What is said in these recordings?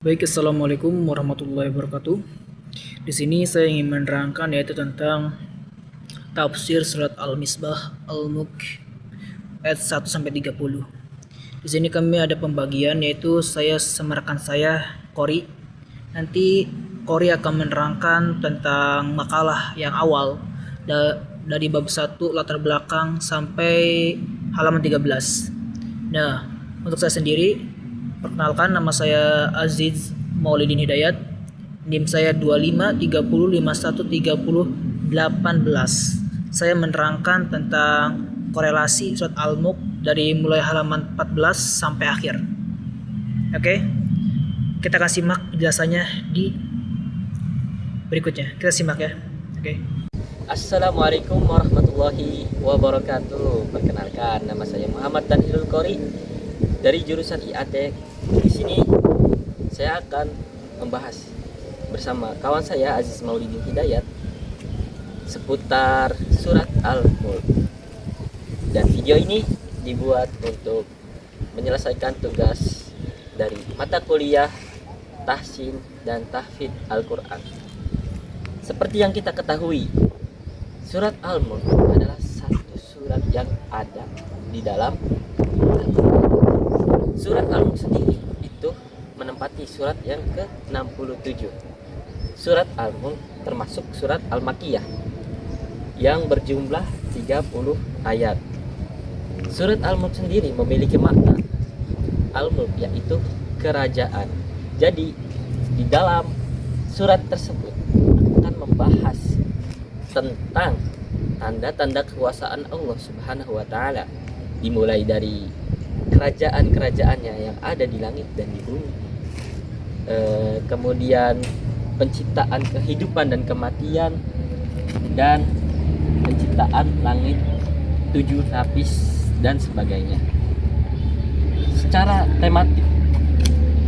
Baik, assalamualaikum warahmatullahi wabarakatuh. Di sini saya ingin menerangkan yaitu tentang tafsir surat Al-Misbah Al-Mulk ayat 1 sampai 30. Di sini kami ada pembagian yaitu saya sama rekan saya Kori. Nanti Kori akan menerangkan tentang makalah yang awal dari bab 1 latar belakang sampai halaman 13. Nah, untuk saya sendiri, perkenalkan nama saya Aziz Maulidin Hidayat. NIM saya 25 30 51 30 18. Saya menerangkan tentang korelasi surat Al-Mulk dari mulai halaman 14 sampai akhir. Oke. Kita akan simak penjelasannya di berikutnya. Kita simak ya. Oke. Assalamualaikum warahmatullahi wabarakatuh. Perkenalkan, nama saya Muhammad Tanhilul Qori dari jurusan IAT. Di sini saya akan membahas bersama kawan saya Aziz Maulidin Hidayat seputar surat Al-Mulk. Dan video ini dibuat untuk menyelesaikan tugas dari mata kuliah tahsin dan tahfidz Al-Quran. Seperti yang kita ketahui, surat Al-Mulk adalah satu surat yang ada di dalam Al-Quran. Surat Al-Mulk sendiri itu menempati surat yang ke-67. Surat Al-Mulk termasuk surat Al-Makiyah yang berjumlah 30 ayat. Surat Al-Mulk sendiri memiliki makna Al-Mulk, yaitu kerajaan. Jadi di dalam surat tersebut akan membahas tentang tanda-tanda kekuasaan Allah Subhanahu wa taala, dimulai dari kerajaan-kerajaannya yang ada di langit dan di bumi. Kemudian penciptaan kehidupan dan kematian, dan penciptaan langit, 7 lapis dan sebagainya. Secara tematik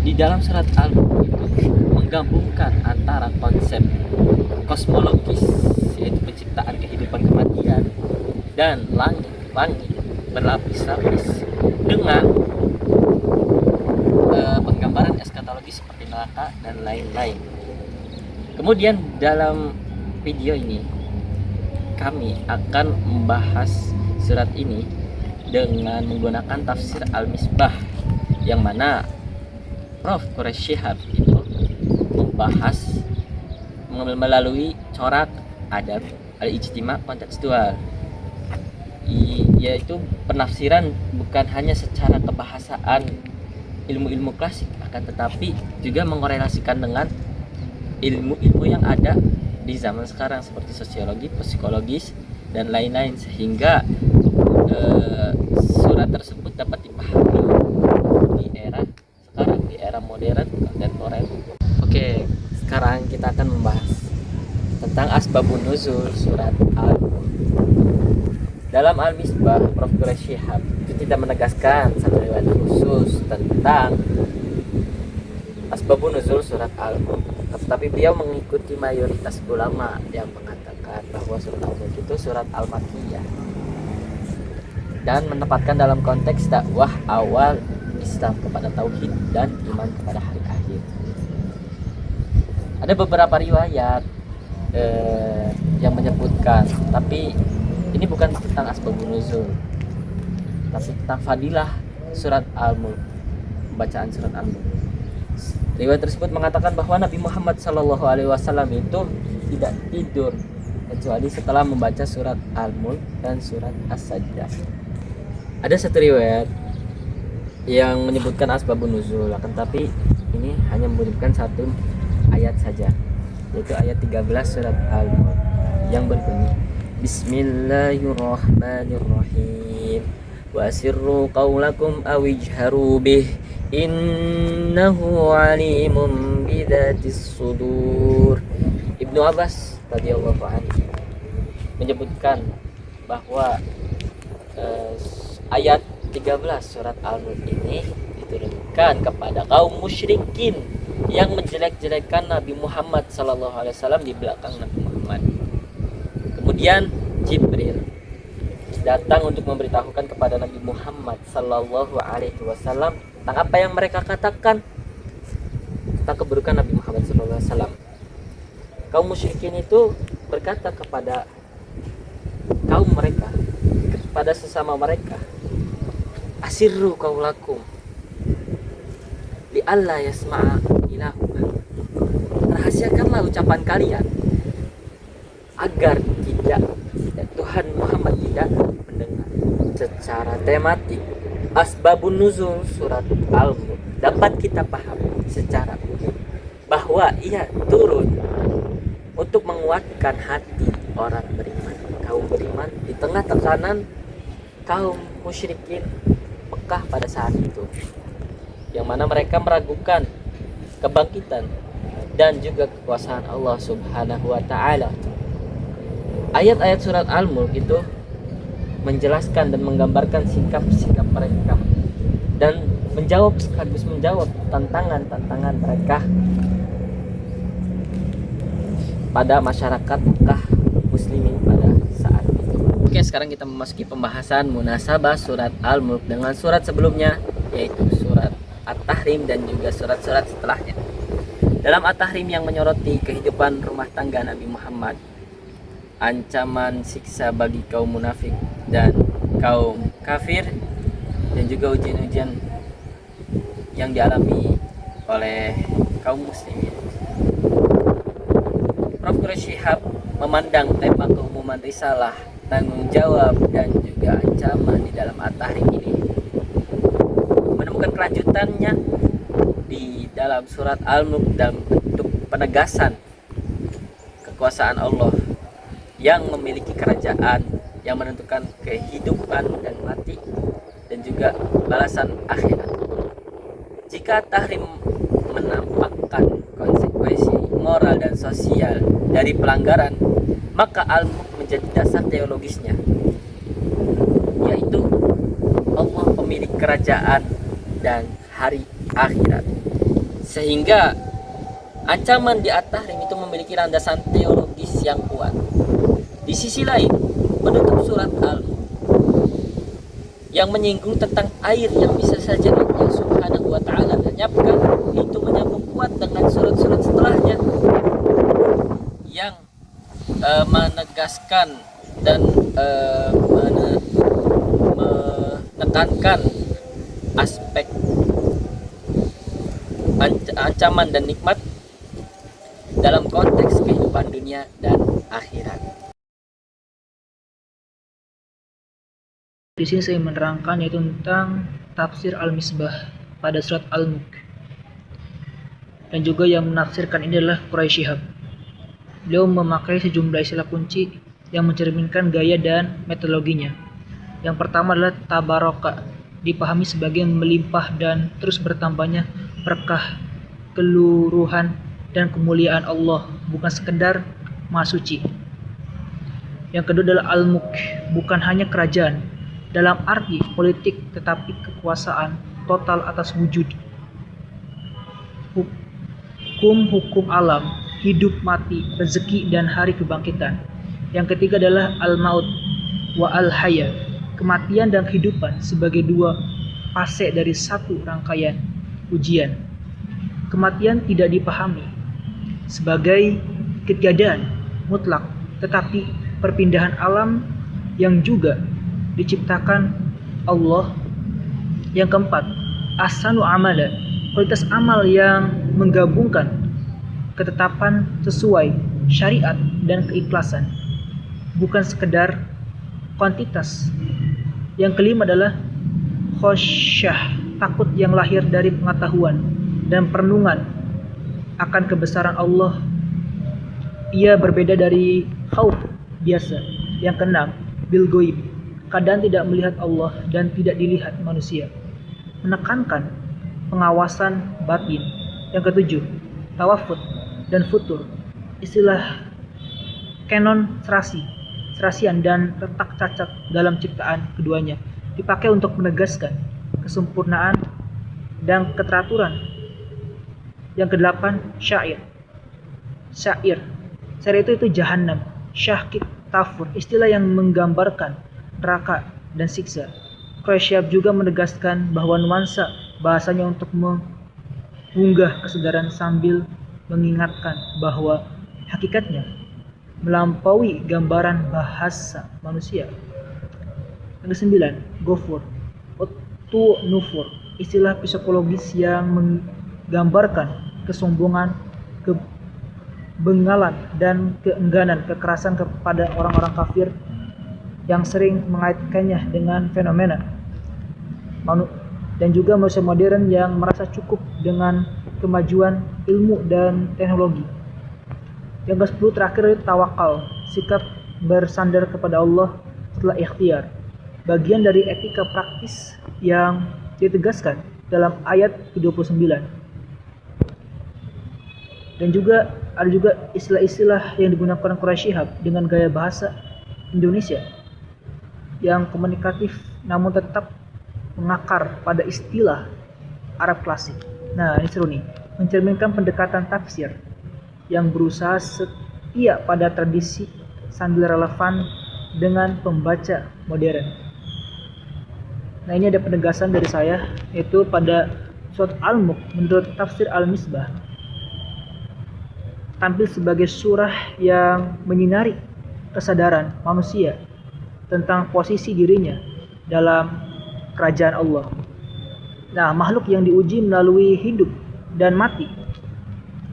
di dalam surat Al-Mulk itu menggabungkan antara konsep kosmologis, yaitu penciptaan kehidupan kematian, dan langit berlapis-lapis, dengan penggambaran eskatologis seperti neraka dan lain-lain. Kemudian dalam video ini kami akan membahas surat ini dengan menggunakan tafsir Al-Misbah, yang mana Prof. Quraish Shihab itu membahas melalui corak adab al-ijtima kontekstual, yaitu penafsiran bukan hanya secara kebahasaan ilmu-ilmu klasik, akan tetapi juga mengkorelasikan dengan ilmu-ilmu yang ada di zaman sekarang seperti sosiologi, psikologis, dan lain-lain, sehingga surat tersebut dapat dipahami di era sekarang, di era modern kontemporer. Oke, sekarang kita akan membahas tentang asbabun nuzul surat Al-Mulk. Dalam Al-Misbah, Prof. Quraish Shihab itu tidak menegaskan satu riwayat khusus tentang asbabun nuzul surat Al-Mulk, tetapi beliau mengikuti mayoritas ulama yang mengatakan bahwa surat Al-Mulk itu surat Al-Makiyah dan menempatkan dalam konteks dakwah awal Islam kepada tauhid dan iman kepada hari akhir. Ada beberapa riwayat yang menyebutkan, tapi ini bukan tentang asbabun nuzul, tapi tentang fadilah surat Al-Mulk, bacaan surat Al-Mulk. Riwayat tersebut mengatakan bahwa Nabi Muhammad SAW itu tidak tidur kecuali setelah membaca surat Al-Mulk dan surat As-Sajdah. Ada satu riwayat yang menyebutkan asbabun nuzul, akan tapi ini hanya menyebutkan satu ayat saja, yaitu ayat 13 surat Al-Mulk yang berbunyi Bismillahirrahmanirrahim wa asirru qawlakum awijharu bih innahu alimun bidatis sudur. Ibnu Abbas radhiyallahu anhu menyebutkan bahwa ayat 13 surat Al-Mulk ini diturunkan kepada kaum musyrikin yang menjelek-jelekkan Nabi Muhammad SAW di belakang Nabi Muhammad. Kemudian Jibril datang untuk memberitahukan kepada Nabi Muhammad SAW tentang apa yang mereka katakan. tentang keburukan Nabi Muhammad SAW. Kaum musyrikin itu berkata kepada kaum mereka, kepada sesama mereka, asirru qaulakum li alla yasma'a ilahuka. Rahasiakanlah ucapan kalian agar tidak Tuhan Muhammad tidak mendengar. Secara tematik, asbabun nuzul surat Al-Mulk dapat kita pahami secara umum bahwa ia turun untuk menguatkan hati orang beriman, kaum beriman di tengah tekanan kaum musyrikin Mekah pada saat itu, yang mana mereka meragukan kebangkitan dan juga kekuasaan Allah Subhanahu wa taala. Ayat-ayat surat Al-Mulk itu menjelaskan dan menggambarkan sikap-sikap mereka dan sekaligus menjawab tantangan-tantangan mereka pada masyarakat Mekah muslimin pada saat itu. Oke, sekarang kita memasuki pembahasan munasabah surat Al-Mulk dengan surat sebelumnya, yaitu surat At-Tahrim dan juga surat-surat setelahnya. Dalam At-Tahrim yang menyoroti kehidupan rumah tangga Nabi Muhammad, ancaman siksa bagi kaum munafik dan kaum kafir, dan juga ujian-ujian yang dialami oleh kaum muslimin. Prof. Quraisy Shihab memandang tema keumuman risalah, tanggung jawab, dan juga ancaman di dalam At-Tahrim ini menemukan kelanjutannya di dalam surat Al-Mulk dalam bentuk penegasan kekuasaan Allah yang memiliki kerajaan, yang menentukan kehidupan dan mati, dan juga balasan akhirat. Jika Tahrim menampakkan konsekuensi moral dan sosial dari pelanggaran, maka Al-Mulk menjadi dasar teologisnya, yaitu Allah pemilik kerajaan dan hari akhirat. Sehingga ancaman di At-Tahrim itu memiliki landasan teologis yang kuat. Di sisi lain, penutup surat Al-Mulk yang menyinggung tentang air yang bisa saja Allah Subhanahu wa taala lenyapkan, itu menyambung kuat dengan surat-surat setelahnya yang menegaskan dan menekankan aspek ancaman dan nikmat dalam konteks kehidupan dunia dan akhirat. Di sini saya menerangkan yaitu tentang tafsir Al-Misbah pada surat Al-Mulk. Dan juga yang menafsirkan ini adalah Quraisy Shihab. Beliau memakai sejumlah istilah kunci yang mencerminkan gaya dan metodologinya. Yang pertama adalah tabaraka, dipahami sebagai melimpah dan terus bertambahnya berkah, keluruhan, dan kemuliaan Allah, bukan sekedar Maha Suci. Yang kedua adalah Al-Mulk, bukan hanya kerajaan dalam arti politik, tetapi kekuasaan total atas wujud, hukum alam, hidup mati, rezeki, dan hari kebangkitan. Yang ketiga adalah Al-Maut wa Al-Haya, kematian dan kehidupan sebagai dua fase dari satu rangkaian ujian. Kematian tidak dipahami sebagai ketiadaan mutlak, tetapi perpindahan alam yang juga diciptakan Allah. Yang keempat, ahsanu amala, kualitas amal yang menggabungkan ketetapan sesuai syariat dan keikhlasan, bukan sekedar kuantitas. Yang kelima adalah khosyah, takut yang lahir dari pengetahuan dan perenungan akan kebesaran Allah. Ia berbeda dari khauf biasa. Yang keenam, bil ghaib, keadaan tidak melihat Allah dan tidak dilihat manusia, menekankan pengawasan batin. Yang ketujuh, tawafut dan futur, istilah kanon serasian dan retak cacat dalam ciptaan keduanya, dipakai untuk menegaskan kesempurnaan dan keteraturan. Yang kedelapan, syair itu jahanam, syahkik, tafur, istilah yang menggambarkan neraka dan siksa. Quraisy juga menegaskan bahwa nuansa bahasanya untuk mengunggah kesadaran sambil mengingatkan bahwa hakikatnya melampaui gambaran bahasa manusia. Yang kesembilan, Gofur, Otu Nufur, istilah psikologis yang menggambarkan kesombongan, kebengalan, dan keengganan kekerasan kepada orang-orang kafir yang sering mengaitkannya dengan fenomena dan juga manusia modern yang merasa cukup dengan kemajuan ilmu dan teknologi. Yang ke-10 terakhir, tawakal, sikap bersandar kepada Allah setelah ikhtiar, bagian dari etika praktis yang ditegaskan dalam ayat ke-29. Dan juga ada juga istilah-istilah yang digunakan Quraisy Shihab dengan gaya bahasa Indonesia yang komunikatif namun tetap mengakar pada istilah Arab klasik. Nah, ini seru nih, mencerminkan pendekatan tafsir yang berusaha setia pada tradisi sambil relevan dengan pembaca modern. Nah, ini ada penegasan dari saya, yaitu pada surat Al-Mulk menurut tafsir Al-Misbah tampil sebagai surah yang menyinari kesadaran manusia tentang posisi dirinya dalam kerajaan Allah. Nah, makhluk yang diuji melalui hidup dan mati,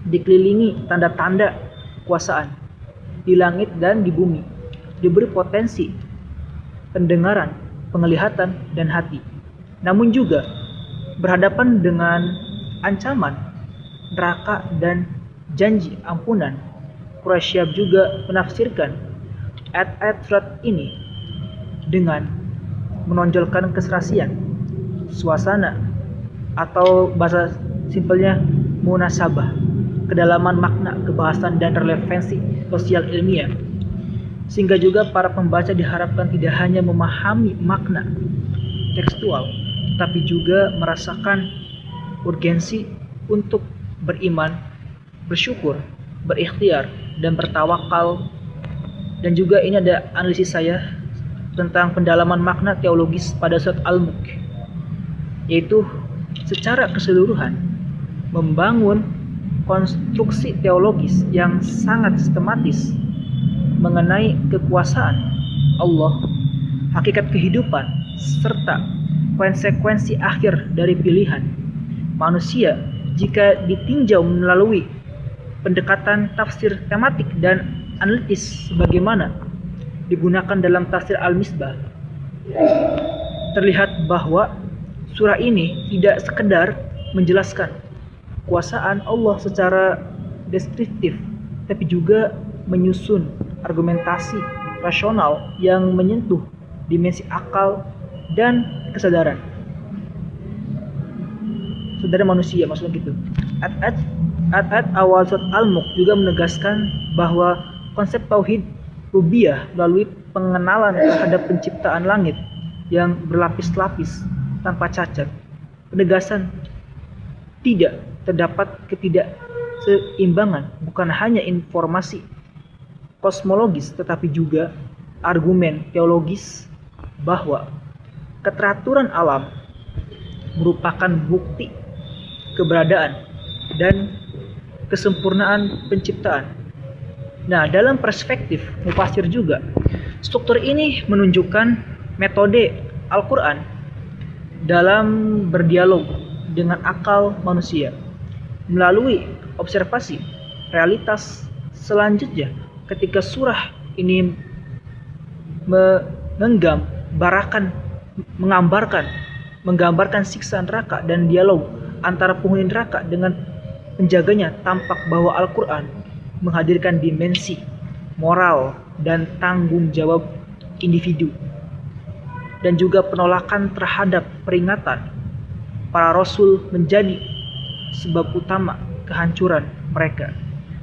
dikelilingi tanda-tanda kekuasaan di langit dan di bumi, diberi potensi pendengaran, penglihatan, dan hati. Namun juga berhadapan dengan ancaman neraka dan janji ampunan. Quraisy Shihab juga menafsirkan ayat-ayat surat ini dengan menonjolkan keserasian suasana atau bahasa simpelnya munasabah, kedalaman makna, kebahasan, dan relevansi sosial ilmiah, sehingga juga para pembaca diharapkan tidak hanya memahami makna tekstual tapi juga merasakan urgensi untuk beriman, bersyukur, berikhtiar, dan bertawakal. Dan juga ini ada analisis saya tentang pendalaman makna teologis pada surat Al-Mulk, yaitu secara keseluruhan membangun konstruksi teologis yang sangat sistematis mengenai kekuasaan Allah, hakikat kehidupan, serta konsekuensi akhir dari pilihan manusia jika ditinjau melalui pendekatan tafsir tematik dan analitis sebagaimana digunakan dalam tafsir Al-Misbah. Terlihat bahwa surah ini tidak sekedar menjelaskan kekuasaan Allah secara deskriptif, tapi juga menyusun argumentasi rasional yang menyentuh dimensi akal dan kesadaran manusia, maksudnya gitu. Ayat-ayat awal surat Al-Mulk juga menegaskan bahwa konsep tauhid rububiyah melalui pengenalan terhadap penciptaan langit yang berlapis-lapis tanpa cacat. Penegasan tidak terdapat ketidakseimbangan bukan hanya informasi kosmologis tetapi juga argumen teologis bahwa keteraturan alam merupakan bukti keberadaan dan kesempurnaan penciptaan. Nah, dalam perspektif mufasir juga, struktur ini menunjukkan metode Al-Quran dalam berdialog dengan akal manusia melalui observasi realitas. Selanjutnya, ketika surah ini menggambarkan siksa neraka dan dialog antara penghuni neraka dengan penjaganya, tampak bahwa Al-Quran menghadirkan dimensi moral dan tanggung jawab individu dan juga penolakan terhadap peringatan para rasul menjadi sebab utama kehancuran mereka.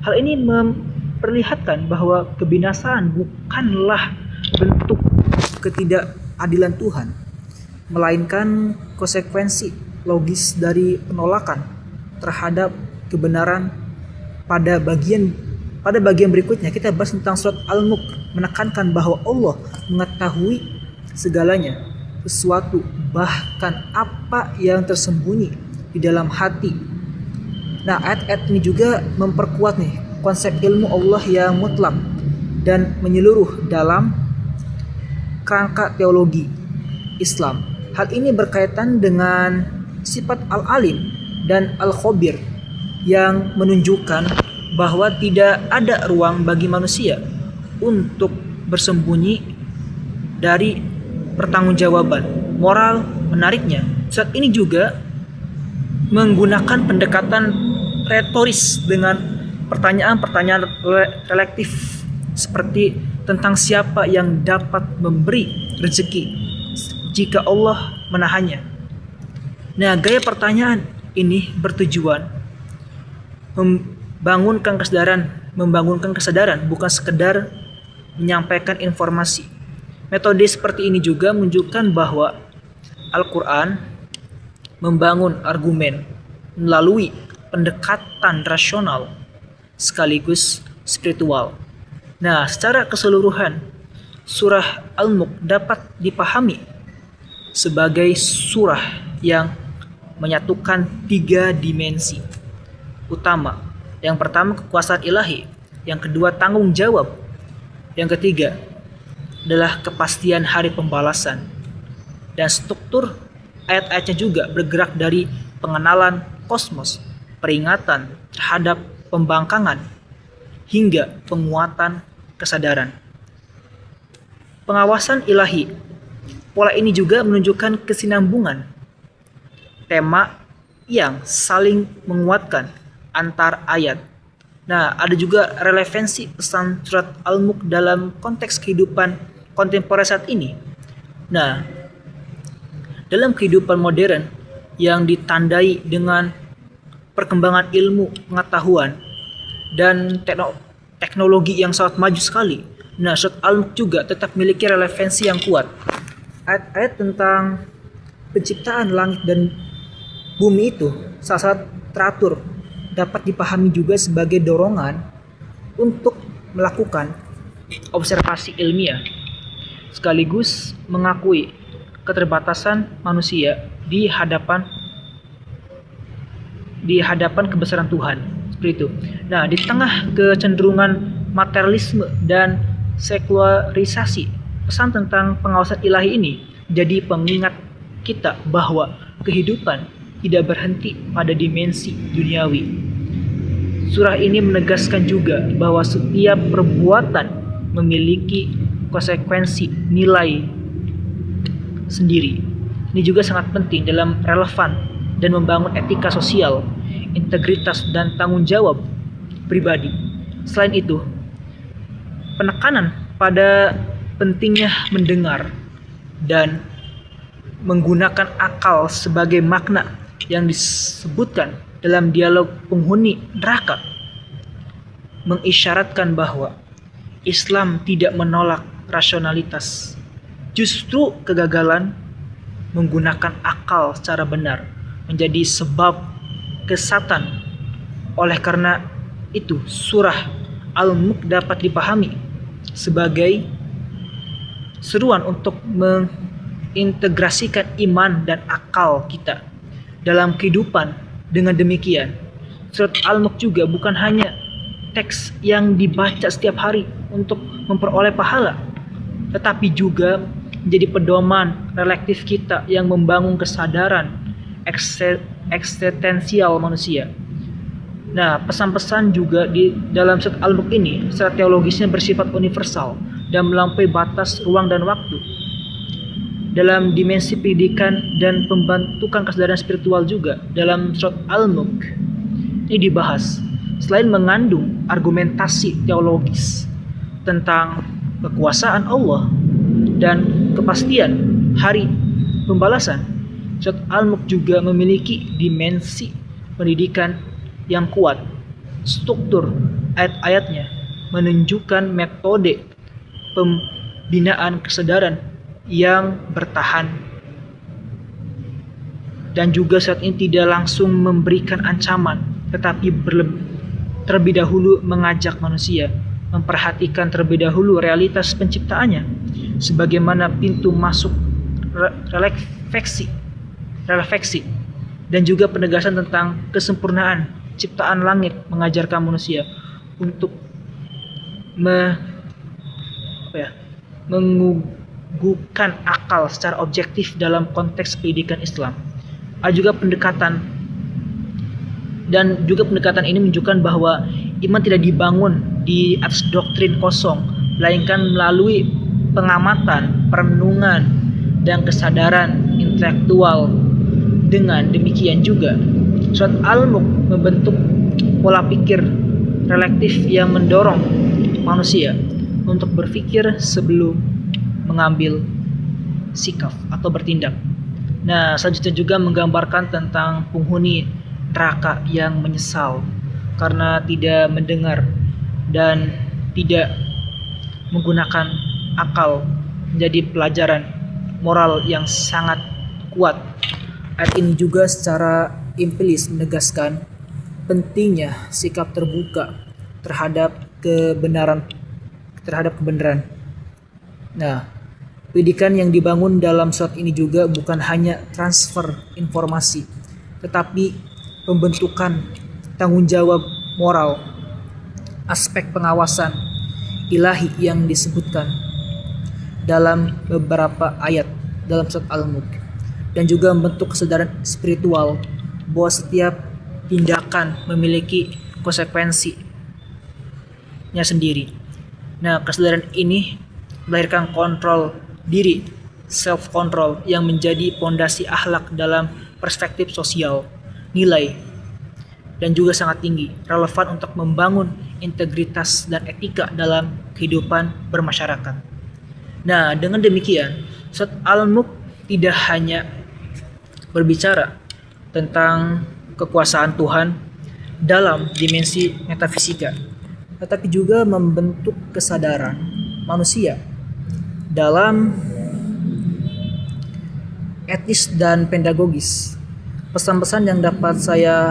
Hal ini memperlihatkan bahwa kebinasaan bukanlah bentuk ketidakadilan Tuhan, melainkan konsekuensi logis dari penolakan terhadap kebenaran. Pada bagian berikutnya kita bahas tentang surat Al-Mulk, menekankan bahwa Allah mengetahui segalanya, sesuatu bahkan apa yang tersembunyi di dalam hati Nah, ayat-ayat ini juga memperkuat nih konsep ilmu Allah yang mutlak dan menyeluruh dalam kerangka teologi Islam. Hal ini berkaitan dengan sifat al-alim dan al-khabir yang menunjukkan bahwa tidak ada ruang bagi manusia untuk bersembunyi dari pertanggungjawaban moral. Menariknya, saat ini juga menggunakan pendekatan retoris dengan pertanyaan-pertanyaan relektif seperti tentang siapa yang dapat memberi rezeki jika Allah menahannya. Nah, gaya pertanyaan ini bertujuan membangunkan kesadaran bukan sekedar menyampaikan informasi. Metode seperti ini juga menunjukkan bahwa Al-Quran membangun argumen melalui pendekatan rasional sekaligus spiritual. Nah, secara keseluruhan, surah Al-Mulk dapat dipahami sebagai surah yang menyatukan 3 dimensi utama. Yang pertama, kekuasaan ilahi. Yang kedua, tanggung jawab. Yang ketiga adalah kepastian hari pembalasan. Dan struktur ayat-ayatnya juga bergerak dari pengenalan kosmos, peringatan terhadap pembangkangan, hingga penguatan kesadaran. Pengawasan ilahi. Pola ini juga menunjukkan kesinambungan tema yang saling menguatkan antar ayat. Nah, ada juga relevansi pesan surat Al-Mulk dalam konteks kehidupan kontemporer saat ini. Nah, dalam kehidupan modern yang ditandai dengan perkembangan ilmu pengetahuan dan teknologi yang sangat maju sekali, nah, surat Al-Mulk juga tetap memiliki relevansi yang kuat. Ayat-ayat tentang penciptaan langit dan bumi itu sangat teratur, dapat dipahami juga sebagai dorongan untuk melakukan observasi ilmiah, sekaligus mengakui keterbatasan manusia di hadapan kebesaran Tuhan. Seperti itu. Nah, di tengah kecenderungan materialisme dan sekularisasi, pesan tentang pengawasan ilahi ini jadi pengingat kita bahwa kehidupan tidak berhenti pada dimensi duniawi. Surah ini menegaskan juga bahwa setiap perbuatan memiliki konsekuensi nilai sendiri. Ini juga sangat penting dalam relevan dan membangun etika sosial, integritas dan tanggung jawab pribadi. Selain itu, penekanan pada pentingnya mendengar dan menggunakan akal sebagai makna yang disebutkan dalam dialog penghuni neraka mengisyaratkan bahwa Islam tidak menolak rasionalitas. Justru kegagalan menggunakan akal secara benar menjadi sebab kesesatan. Oleh karena itu, surah Al-Mulk dapat dipahami sebagai seruan untuk mengintegrasikan iman dan akal kita dalam kehidupan. Dengan demikian, surat Al-Mulk juga bukan hanya teks yang dibaca setiap hari untuk memperoleh pahala, tetapi juga menjadi pedoman relektif kita yang membangun kesadaran eksistensial manusia. Nah, pesan-pesan juga di dalam surat Al-Mulk ini secara teologisnya bersifat universal dan melampaui batas ruang dan waktu. Dalam dimensi pendidikan dan pembentukan kesadaran spiritual juga dalam surat Al-Mulk ini dibahas. Selain mengandung argumentasi teologis tentang kekuasaan Allah dan kepastian hari pembalasan, surat Al-Mulk juga memiliki dimensi pendidikan yang kuat. Struktur ayat-ayatnya menunjukkan metode pembinaan kesadaran yang bertahan dan juga saat ini tidak langsung memberikan ancaman, tetapi terlebih dahulu mengajak manusia memperhatikan terlebih dahulu realitas penciptaannya sebagaimana pintu masuk refleksi dan juga penegasan tentang kesempurnaan ciptaan langit mengajarkan manusia untuk me, menguguhkan akal secara objektif dalam konteks pendidikan Islam. Ada juga pendekatan ini menunjukkan bahwa iman tidak dibangun di atas doktrin kosong, melainkan melalui pengamatan, perenungan, dan kesadaran intelektual. Dengan demikian juga, surat Al-Mulk membentuk pola pikir reflektif yang mendorong manusia untuk berpikir sebelum mengambil sikap atau bertindak. Nah, selanjutnya juga menggambarkan tentang penghuni neraka yang menyesal karena tidak mendengar dan tidak menggunakan akal, menjadi pelajaran moral yang sangat kuat. Ayat ini juga secara implisit menegaskan pentingnya sikap terbuka terhadap kebenaran. Nah, pendidikan yang dibangun dalam surat ini juga bukan hanya transfer informasi, tetapi pembentukan tanggung jawab moral, aspek pengawasan ilahi yang disebutkan dalam beberapa ayat dalam surat Al-Mulk, dan juga membentuk kesadaran spiritual bahwa setiap tindakan memiliki konsekuensinya sendiri. Nah, kesadaran ini melahirkan kontrol diri, self control, yang menjadi pondasi akhlak dalam perspektif sosial, nilai, dan juga sangat tinggi, relevan untuk membangun integritas dan etika dalam kehidupan bermasyarakat. Nah, dengan demikian, surat Al-Mulk tidak hanya berbicara tentang kekuasaan Tuhan dalam dimensi metafisika, tetapi juga membentuk kesadaran manusia dalam etis dan pedagogis. Pesan-pesan yang dapat saya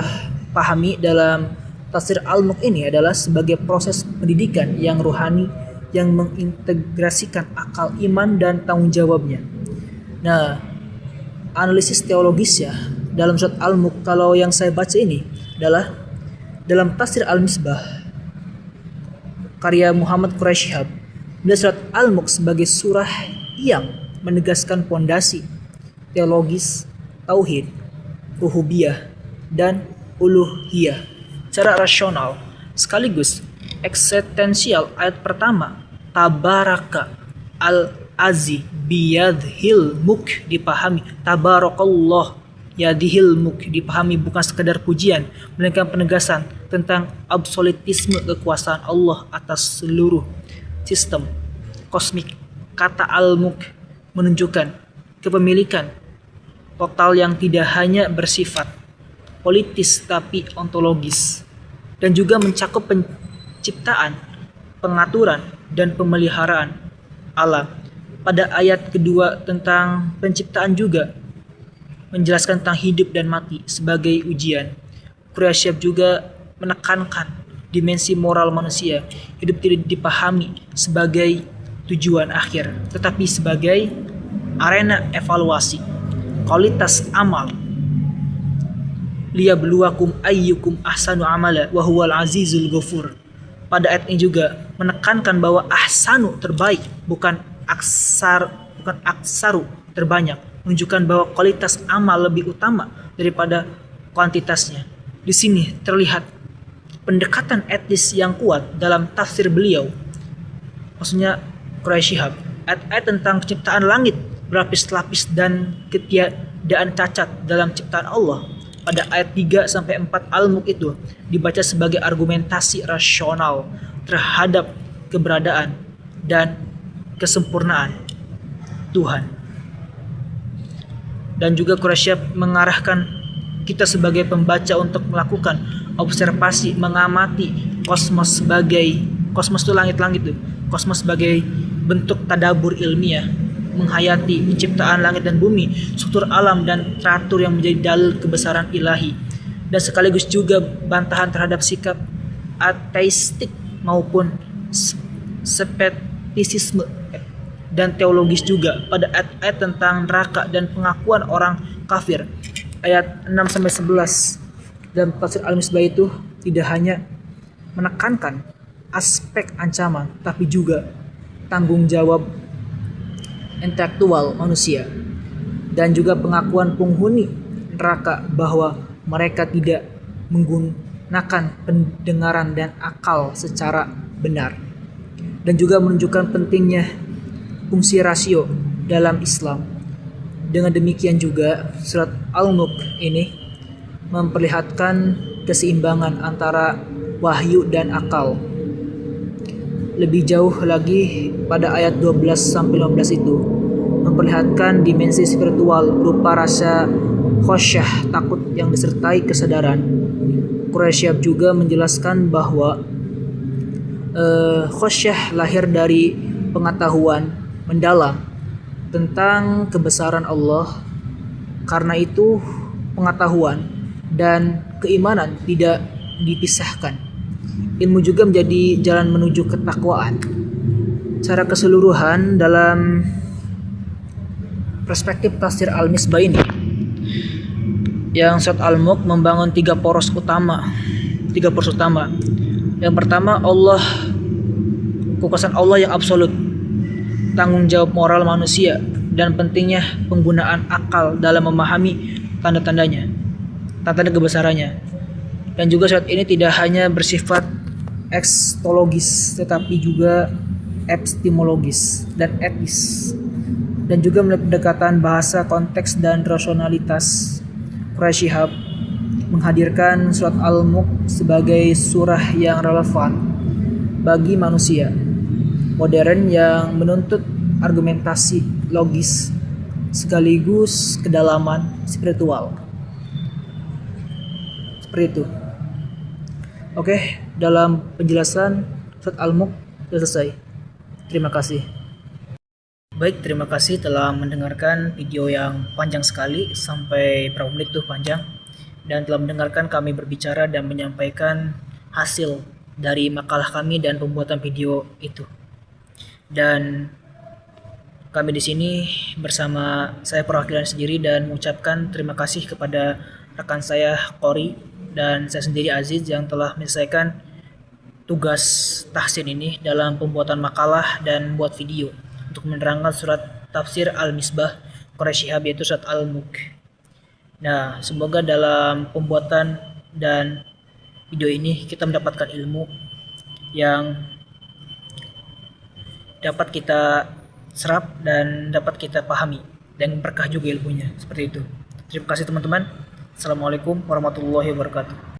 pahami dalam tafsir Al-Mulk ini adalah sebagai proses pendidikan yang rohani yang mengintegrasikan akal, iman, dan tanggung jawabnya. Nah, analisis teologis ya dalam surat Al-Mulk, kalau yang saya baca ini adalah dalam tafsir Al-Misbah karya Muhammad Quraisy Shihab, surat Al-Mulk sebagai surah yang menegaskan pondasi teologis tauhid, rububiyah, dan uluhiyah secara rasional sekaligus eksistensial. Ayat pertama, tabaraka al-azi biyadhil mulk, dipahami tabarakallah yadhil mulk, dipahami bukan sekedar pujian melainkan penegasan tentang absolutisme kekuasaan Allah atas seluruh sistem kosmik. Kata al-mulk menunjukkan kepemilikan total yang tidak hanya bersifat politis tapi ontologis, dan juga mencakup penciptaan, pengaturan, dan pemeliharaan alam. Pada ayat kedua tentang penciptaan juga menjelaskan tentang hidup dan mati sebagai ujian. Quraisy Shihab juga menekankan dimensi moral manusia. Hidup tidak dipahami sebagai tujuan akhir, tetapi sebagai arena evaluasi kualitas amal. Liyabluwakum ayyukum ahsanu amala wa huwal azizul ghafur. Pada ayat ini juga menekankan bahwa ahsanu terbaik, bukan aksaru terbanyak, menunjukkan bahwa kualitas amal lebih utama daripada kuantitasnya. Di sini terlihat pendekatan etis yang kuat dalam tafsir beliau, maksudnya Quraisy Shihab. Ayat-ayat tentang penciptaan langit berlapis-lapis dan ketiadaan cacat dalam ciptaan Allah pada ayat 3 sampai 4 Al-Mulk itu dibaca sebagai argumentasi rasional terhadap keberadaan dan kesempurnaan Tuhan. Dan juga Quraisy Shihab mengarahkan kita sebagai pembaca untuk melakukan observasi, mengamati kosmos itu langit-langit itu, kosmos sebagai bentuk tadabur ilmiah, menghayati penciptaan langit dan bumi, struktur alam dan teratur yang menjadi dalil kebesaran ilahi, dan sekaligus juga bantahan terhadap sikap ateistik maupun skeptisisme dan teologis juga pada ayat-ayat tentang neraka dan pengakuan orang kafir. Ayat 6 sampai 11 Dalam tafsir Al-Misbah itu tidak hanya menekankan aspek ancaman, tapi juga tanggung jawab intelektual manusia dan juga pengakuan penghuni neraka bahwa mereka tidak menggunakan pendengaran dan akal secara benar, dan juga menunjukkan pentingnya fungsi rasio dalam Islam. Dengan demikian juga surat Al-Mulk ini memperlihatkan keseimbangan antara wahyu dan akal. Lebih jauh lagi pada ayat 12 sampai 15 itu memperlihatkan dimensi spiritual berupa rasa khosyah, takut yang disertai kesadaran. Quraisy juga menjelaskan bahwa khosyah lahir dari pengetahuan mendalam tentang kebesaran Allah. Karena itu pengetahuan dan keimanan tidak dipisahkan. Ilmu juga menjadi jalan menuju ketakwaan. Secara keseluruhan dalam perspektif tafsir Al-Misbah ini, yang surat Al-Mulk membangun tiga poros utama. Yang pertama, Allah, kekuasaan Allah yang absolut, tanggung jawab moral manusia, dan pentingnya penggunaan akal dalam memahami tanda-tandanya, tanda-tanda kebesarannya. Dan juga surat ini tidak hanya bersifat ekstologis, tetapi juga epistemologis dan etis, dan juga melihat pendekatan bahasa, konteks, dan rasionalitas. Quraisy Shihab menghadirkan surat Al-Mulk sebagai surah yang relevan bagi manusia modern yang menuntut argumentasi logis sekaligus kedalaman spiritual. Seperti itu. Oke, dalam penjelasan surat Al-Mulk sudah selesai. Terima kasih. Baik, terima kasih telah mendengarkan video yang panjang sekali, sampai berapa menit tuh panjang, dan telah mendengarkan kami berbicara dan menyampaikan hasil dari makalah kami dan pembuatan video itu. Dan kami di sini bersama saya perwakilan sendiri dan mengucapkan terima kasih kepada rekan saya Qori dan saya sendiri Aziz yang telah menyelesaikan tugas tahsin ini dalam pembuatan makalah dan buat video untuk menerangkan surat tafsir Al-Misbah Quraisy Shihab, yaitu surat Al-Mulk. Nah, semoga dalam pembuatan dan video ini kita mendapatkan ilmu yang dapat kita serap dan dapat kita pahami, dan berkah juga ilmunya. Seperti itu. Terima kasih teman-teman. Assalamualaikum warahmatullahi wabarakatuh.